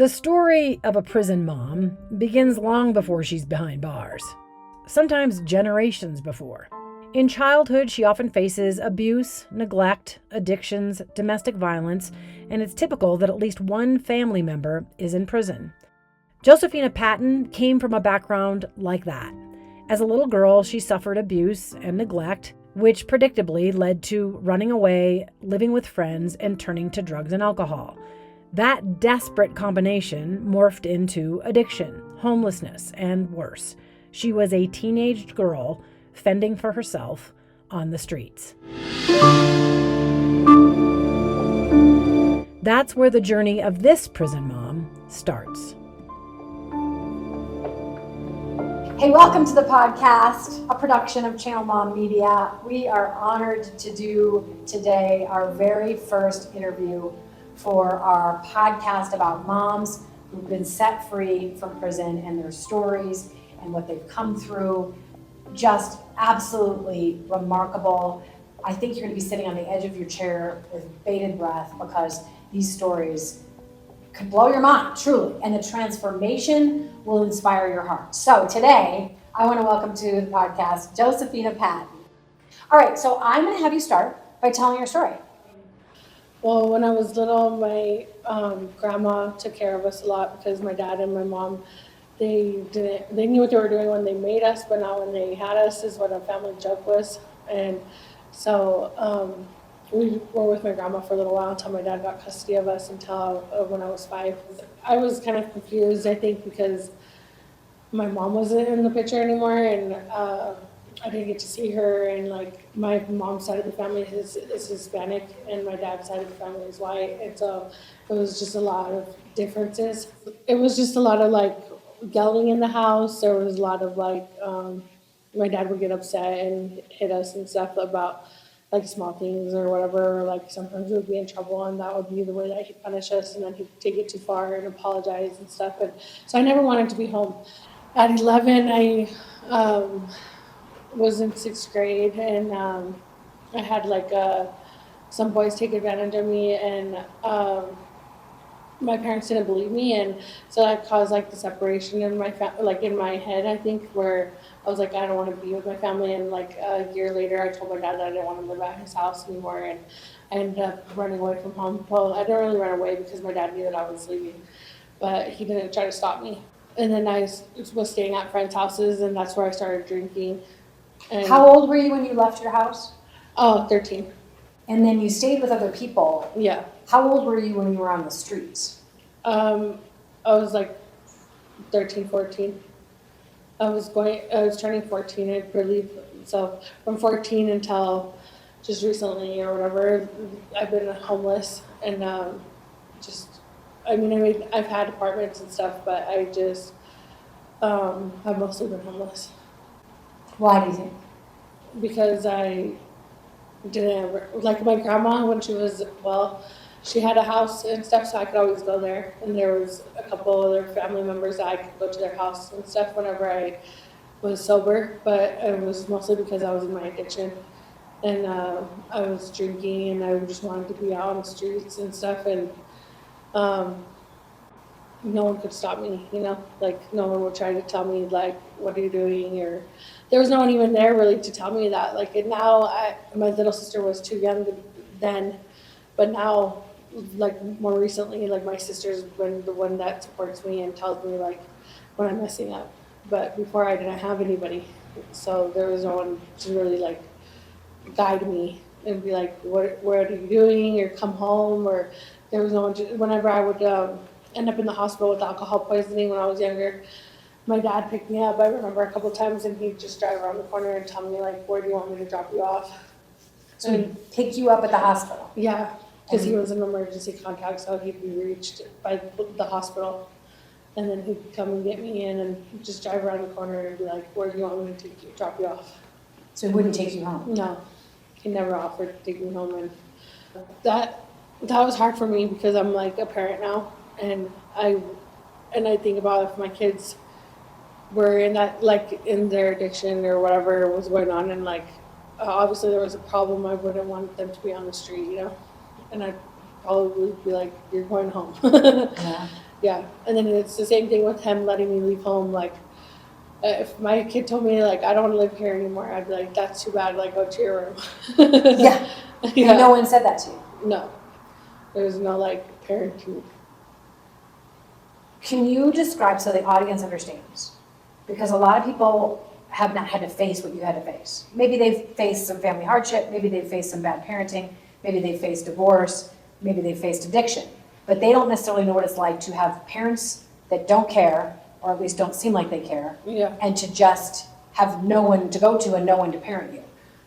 The story of a prison mom begins long before she's behind bars, sometimes generations before. In childhood, she often faces abuse, neglect, addictions, domestic violence, and it's typical that at least one family member is in prison. Josephina Patton came from a background like that. As a little girl, she suffered abuse and neglect, which predictably led to running away, living with friends, and turning to drugs and alcohol. That desperate combination morphed into addiction, homelessness, and worse. She was a teenage girl fending for herself on the streets. That's where the journey of this prison mom starts. Hey, welcome to the podcast, a production of Channel Mom Media. We are honored to do today our very first interview for our podcast about moms who've been set free from prison and their stories and what they've come through. Just absolutely remarkable. I think you're going to be sitting on the edge of your chair with bated breath because these stories could blow your mind, truly, and the transformation will inspire your heart. So today, I want to welcome to the podcast Josephina Patton. All right, so I'm going to have you start by telling your story. Well, when I was little, my grandma took care of us a lot because my dad and my mom, they knew what they were doing when they made us, but not when they had us, is what our family joke was. And so we were with my grandma for a little while until my dad got custody of us until when I was 5. I was kind of confused, I think, because my mom wasn't in the picture anymore, and I didn't get to see her, and like my mom's side of the family is Hispanic and my dad's side of the family is white, and so it was just a lot of differences. It was just a lot of like yelling in the house. There was a lot of like my dad would get upset and hit us and stuff about like small things or whatever. Like sometimes we would be in trouble and that would be the way that he'd punish us, and then he'd take it too far and apologize and stuff. And so I never wanted to be home. At 11, I was in 6th grade, and I had like some boys take advantage of me, and my parents didn't believe me, and so that caused like the separation in my like in my head, I think, where I was like, I don't want to be with my family. And like a year later, I told my dad that I didn't want to live at his house anymore, and I ended up running away from home. Well, I didn't really run away because my dad knew that I was leaving, but he didn't try to stop me. And then I was staying at friends' houses, and that's where I started drinking. And How old were you when you left your house? 13. And then you stayed with other people. Yeah. How old were you when you were on the streets? I was like 13, 14. I was turning 14, I believe. So from 14 until just recently or whatever, I've been homeless, and I've had apartments and stuff, but I just I've mostly been homeless. Why do you think? Because I didn't ever, like my grandma, when she was, she had a house and stuff, so I could always go there. And there was a couple other family members that I could go to their house and stuff whenever I was sober, but it was mostly because I was in my addiction. And I was drinking, and I just wanted to be out on the streets and stuff, and no one could stop me, like no one would try to tell me like, what are you doing? Or there was no one even there really to tell me that. Like, and now my little sister was too young then, but now, like more recently, like my sister's been the one that supports me and tells me like when I'm messing up. But before I didn't have anybody, so there was no one to really like guide me and be like, what are you doing? Or come home. Or there was no one to, whenever I would end up in the hospital with alcohol poisoning when I was younger, my dad picked me up, I remember a couple of times, and he'd just drive around the corner and tell me like, where do you want me to drop you off? So he picked you up at the hospital? Yeah, because he was an emergency contact, so he'd be reached by the hospital, and then he'd come and get me in and just drive around the corner and be like, where do you want me to drop you off? So he wouldn't take you home? No, he never offered to take me home, and that was hard for me because I'm like a parent now, and I think about if my kids were in that, like in their addiction or whatever was going on, and like obviously there was a problem, I wouldn't want them to be on the street, and I'd probably be like, you're going home. Yeah. Yeah, and then it's the same thing with him letting me leave home. Like, if my kid told me, like, I don't want to live here anymore, I'd be like, that's too bad, like, go to your room. Yeah. Yeah. And no one said that to you. No. There's no, like, parenting. Can you describe so the audience understands? Because a lot of people have not had to face what you had to face. Maybe they've faced some family hardship, maybe they've faced some bad parenting, maybe they've faced divorce, maybe they've faced addiction. But they don't necessarily know what it's like to have parents that don't care, or at least don't seem like they care, Yeah. and to just have no one to go to and no one to parent you.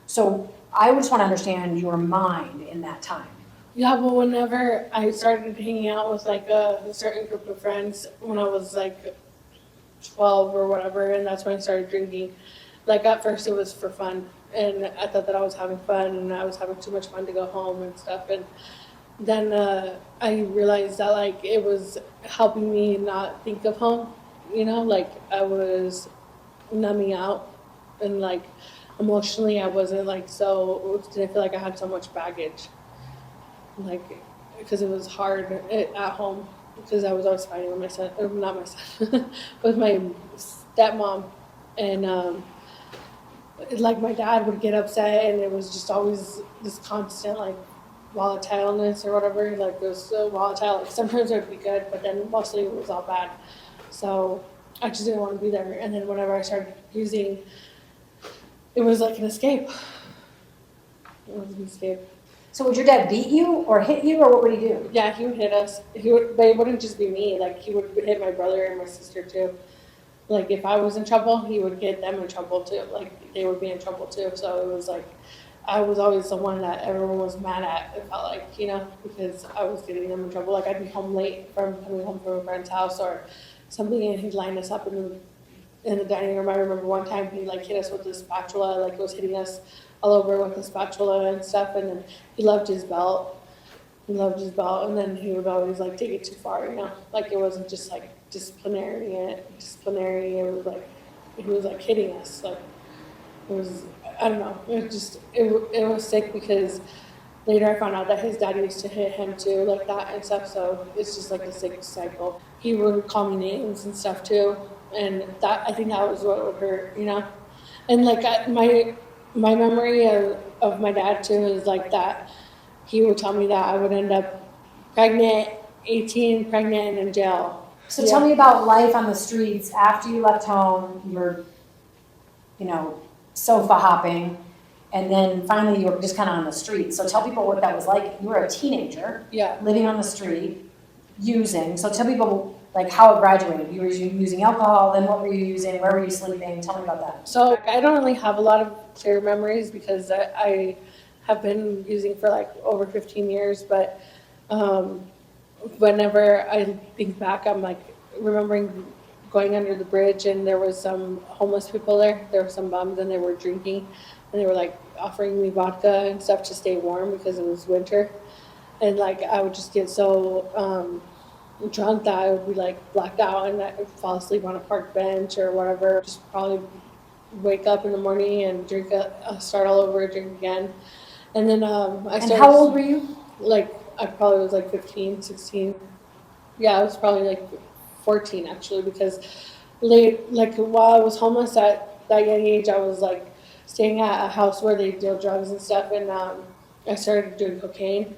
So I just want to understand your mind in that time. Yeah, well, whenever I started hanging out with, like, a certain group of friends when I was, like, 12 or whatever, and that's when I started drinking. Like, at first it was for fun, and I thought that I was having fun, and I was having too much fun to go home and stuff, and then I realized that, like, it was helping me not think of home, you know, like, I was numbing out, and, like, emotionally I wasn't, like, so, didn't feel like I had so much baggage, like, because it was hard at home, because I was always fighting with my son, or not my son, with my stepmom, and like, my dad would get upset, and it was just always this constant, like, volatileness or whatever, like, it was so volatile. Like, sometimes it would be good, but then mostly it was all bad. So I just didn't want to be there. And then whenever I started using, it was like an escape. It was an escape. So would your dad beat you or hit you, or what would he do? Yeah, he would hit us. He would, but it wouldn't just be me. Like, he would hit my brother and my sister too. Like, if I was in trouble, he would get them in trouble too. Like, they would be in trouble too. So it was like, I was always the one that everyone was mad at, it felt like, you know, because I was getting them in trouble. Like, I'd be home late from coming home from a friend's house or something, and he'd line us up in the dining room. I remember one time he, like, hit us with a spatula, like, was hitting us all over with the spatula and stuff, and then he loved his belt. He loved his belt, and then he would always, like, take it too far, you know? Like, it wasn't just, like, disciplinary, it was, like, he was, like, hitting us, like, it was, I don't know, it was sick, because later I found out that his dad used to hit him too, like that and stuff, so it's just like a sick cycle. He would call me names and stuff too, and I think that was what would hurt, you know? And, like, my memory of my dad too is, like, that he would tell me that I would end up pregnant, 18, pregnant, and in jail. So tell me about life on the streets after you left home. You were, you know, sofa hopping, and then finally you were just kind of on the street. So tell people what that was like. You were a teenager, Yeah. living on the street, using. So tell people, like, how it graduated. You were using alcohol, then what were you using? Where were you sleeping? Tell me about that. So I don't really have a lot of clear memories, because I have been using for, like, over 15 years, but whenever I think back, I'm, like, remembering going under the bridge, and there was some homeless people there. There were some bums, and they were drinking, and they were, like, offering me vodka and stuff to stay warm because it was winter. And, like, I would just get so drunk that I would be, like, blacked out, and I would fall asleep on a park bench or whatever. Just probably wake up in the morning and drink start all over, drink again. And then I started. And how old were you? Like, I probably was, like, 15, 16. Yeah, I was probably, like, 14 actually, because like, while I was homeless at that young age, I was, like, staying at a house where they deal drugs and stuff, and I started doing cocaine.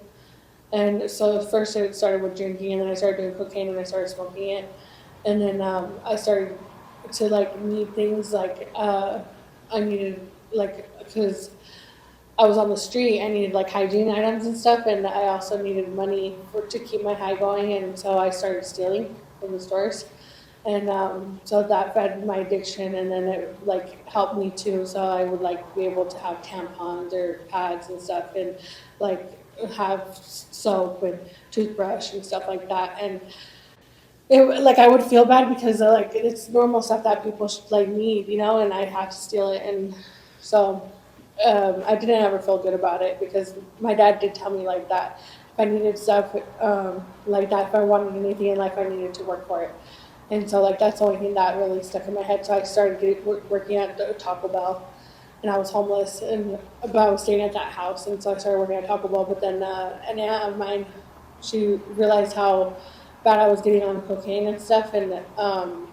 And so first it started with drinking, and then I started doing cocaine, and I started smoking it. And then I started to, like, need things, like, I needed, like, because I was on the street, I needed, like, hygiene items and stuff, and I also needed money to keep my high going, and so I started stealing from the stores. And so that fed my addiction, and then it, like, helped me too, so I would, like, be able to have tampons or pads and stuff, and, like, have soap and toothbrush and stuff like that. And it, like, I would feel bad because, like, it's normal stuff that people should, like, need, you know, and I had to steal it. And so I didn't ever feel good about it, because my dad did tell me, like, that if I needed stuff like that, if I wanted anything in life, I needed to work for it. And so, like, that's the only thing that really stuck in my head. So I started working at the Taco Bell, and I was homeless, but I was staying at that house, and so I started working at Taco Bell. But then an aunt of mine, she realized how bad I was getting on cocaine and stuff, and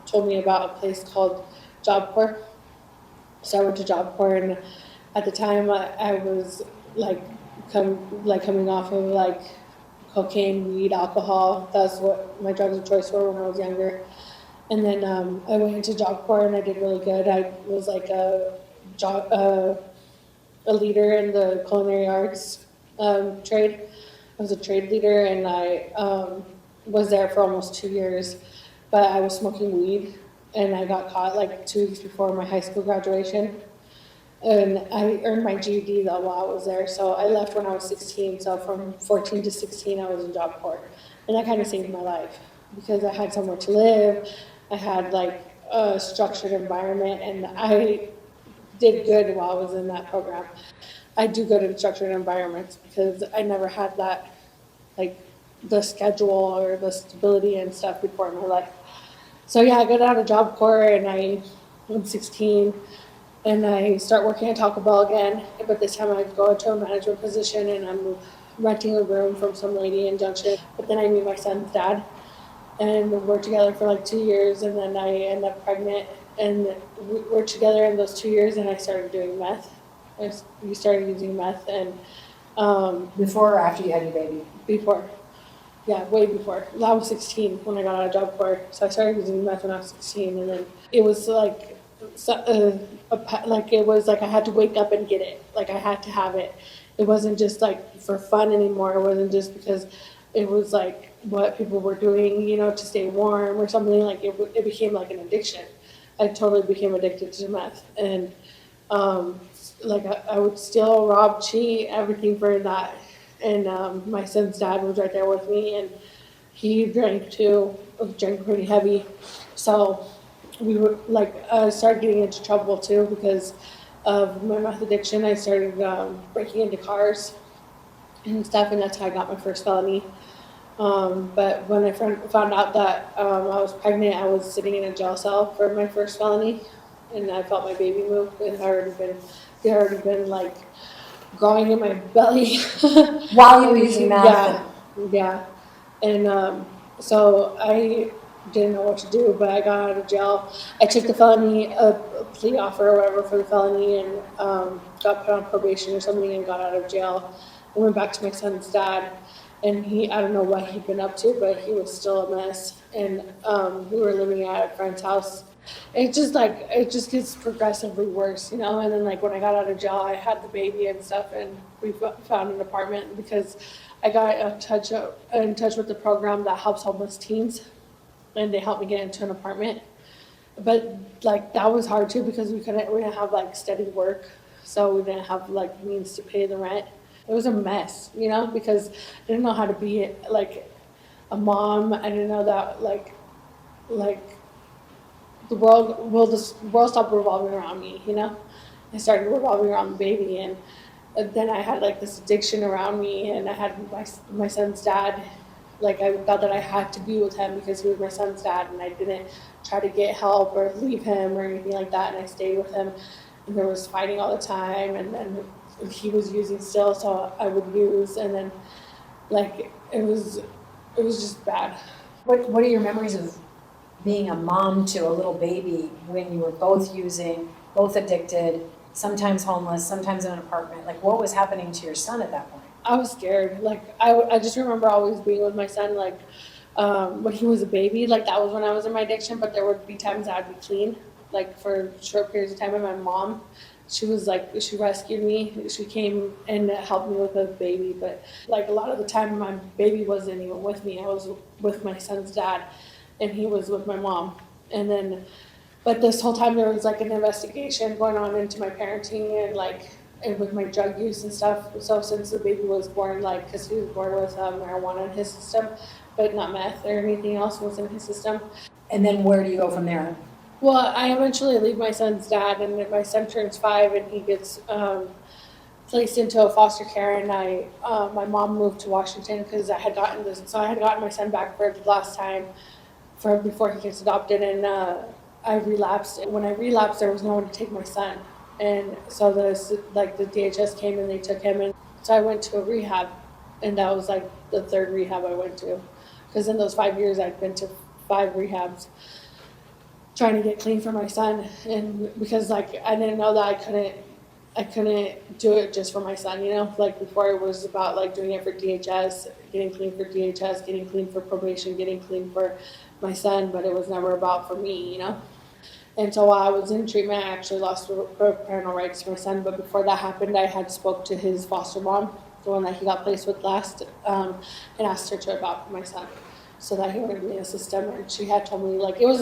told me about a place called Job Corps. So I went to Job Corps, and at the time I was coming off of like cocaine, weed, alcohol. That's what my drugs of choice were when I was younger. And then I went into Job Corps and I did really good. I was like a leader in the culinary arts trade. I was a trade leader, and I was there for almost 2 years. But I was smoking weed, and I got caught like 2 weeks before my high school graduation. And I earned my GED though while I was there. So I left when I was 16. So from 14 to 16, I was in Job Corps, and that kind of saved my life because I had somewhere to live. I had like a structured environment, and I did good while I was in that program. I do good in structured environments because I never had that, like the schedule or the stability and stuff before in my life. So yeah, I got out of Job Corps and I'm 16 and I start working at Taco Bell again. But this time I go into a management position and I'm renting a room from some lady in Junction. But then I meet my son's dad and we're together for like 2 years, and then I end up pregnant, and we're together in those 2 years, and I started doing meth. We started using meth, and Before or after you had your baby? before, yeah, way before. I was 16 when I got out of Job Corps, so I started using meth when I was 16, and then it was like, it was like I had to wake up and get it. Like I had to have it. It wasn't just like for fun anymore. It wasn't just because it was like what people were doing, to stay warm or something. Like it became like an addiction. I totally became addicted to meth, and I would steal, rob, cheat, everything for that. And my son's dad was right there with me, and he drank too, drank pretty heavy. So we were started getting into trouble too because of my meth addiction. I started breaking into cars and stuff, and that's how I got my first felony. But when I found out that I was pregnant, I was sitting in a jail cell for my first felony, and I felt my baby move. It had already been like growing in my belly. While you were using meth? Yeah. And so I didn't know what to do, but I got out of jail. I took the felony, a plea offer or whatever for the felony, and got put on probation or something and got out of jail. I went back to my son's dad. And I don't know what he'd been up to, but he was still a mess. And we were living at a friend's house. It just gets progressively worse, And then when I got out of jail, I had the baby and stuff, and we found an apartment because I got in touch with the program that helps homeless teens, and they helped me get into an apartment. But that was hard too because we didn't have steady work, so we didn't have means to pay the rent. It was a mess, because I didn't know how to be a mom. I didn't know that the world stopped revolving around me, It started revolving around the baby, and then I had this addiction around me, and I had my son's dad. I thought that I had to be with him because he was my son's dad, and I didn't try to get help or leave him or anything like that, and I stayed with him, and there was fighting all the time, and then he was using still, so I would use, and then it was just bad. What are your memories of being a mom to a little baby when you were both using, both addicted, sometimes homeless, sometimes in an apartment? What was happening to your son at that point? I was scared. I just remember always being with my son, when he was a baby. That was when I was in my addiction, but there would be times I'd be clean, for short periods of time. And my mom, she rescued me. She came and helped me with the baby. But a lot of the time, my baby wasn't even with me. I was with my son's dad, and he was with my mom. And then, but this whole time there was an investigation going on into my parenting and with my drug use and stuff. So since the baby was born, because he was born with marijuana in his system, but not meth or anything else was in his system. And then where do you go from there? Well, I eventually leave my son's dad, and then my son turns 5, and he gets placed into a foster care. And my mom moved to Washington because I had gotten my son back for the last time, before he gets adopted, and I relapsed. And when I relapsed, there was no one to take my son, and so the DHS came and they took him, and so I went to a rehab, and that was the third rehab I went to. because in those 5 years I'd been to 5 rehabs trying to get clean for my son, and because like I didn't know that I couldn't do it just for my son, you know, like before it was about like doing it for DHS, getting clean for DHS, getting clean for probation, getting clean for my son, but it was never about for me, you know. And so while I was in treatment, I actually lost parental rights to my son. But before that happened, I had spoke to his foster mom, the one that he got placed with last, and asked her to adopt my son, so that he wouldn't be in the system. And she had told me like it was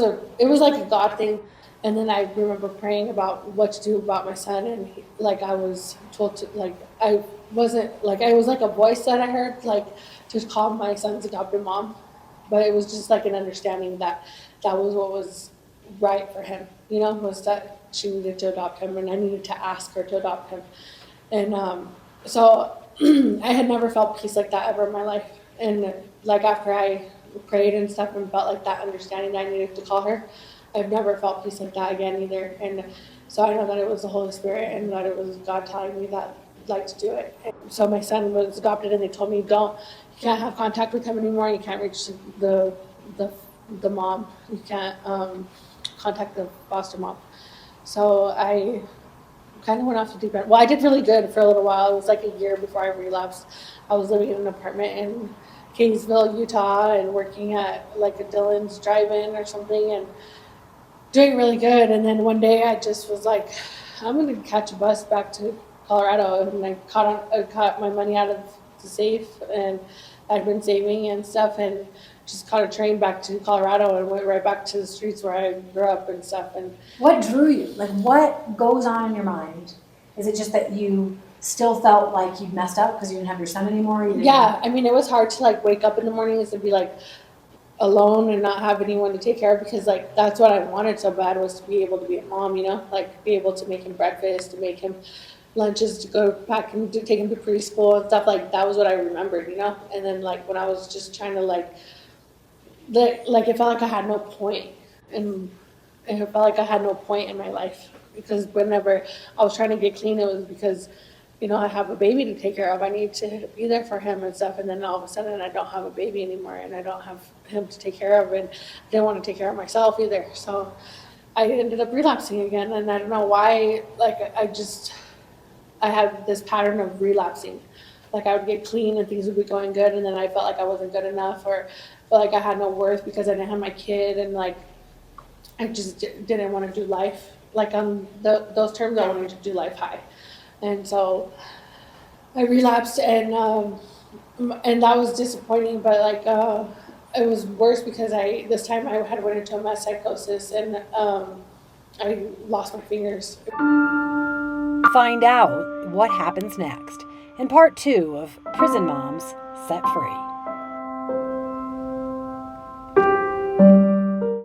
like a God thing. And then I remember praying about what to do about my son, and like I was told to like I wasn't like I was like a voice that I heard like to call my son's adopted mom, but it was just like an understanding that that was what was right for him, you know, was that she needed to adopt him and I needed to ask her to adopt him. And so I had never felt peace like that ever in my life. And like after I prayed and stuff and felt like that understanding that I needed to call her, I've never felt peace like that again either. And so I know that it was the Holy Spirit and that it was God telling me that I'd like to do it. And so my son was adopted and they told me, you can't have contact with him anymore. You can't reach the mom. You can't contact the foster mom. So I kind of went off the deep end. Well, I did really good for a little while. It was like a year before I relapsed. I was living in an apartment in Kingsville, Utah, and working at like a Dillon's drive-in or something and doing really good. And then one day I just was like, I'm going to catch a bus back to Colorado. And I caught my money out of the safe and I'd been saving and stuff, and just caught a train back to Colorado and went right back to the streets where I grew up and stuff. And What drew you? Like, what goes on in your mind? Is it just that you still felt like you'd messed up because you didn't have your son anymore? Yeah, I mean, it was hard to like wake up in the mornings and be like alone and not have anyone to take care of, because like that's what I wanted so bad, was to be able to be a mom, you know, like be able to make him breakfast, to make him lunches, to go back and to take him to preschool and stuff. Like that was what I remembered, you know. And then like when I was just trying to like it felt like I had no point, and it felt like I had no point in my life, because whenever I was trying to get clean, it was because, you know, I have a baby to take care of. I need to be there for him and stuff. And then all of a sudden I don't have a baby anymore and I don't have him to take care of, and I didn't want to take care of myself either. So I ended up relapsing again, and I don't know why. Like I had this pattern of relapsing. Like I would get clean and things would be going good, and then I felt like I wasn't good enough, or felt like I had no worth because I didn't have my kid, and like I just didn't want to do life. Like on those terms, I wanted to do life high. And so I relapsed, and that was disappointing, but like it was worse because this time I had went into a mass psychosis, and I lost my fingers. Find out what happens next in part 2 of Prison Moms Set Free.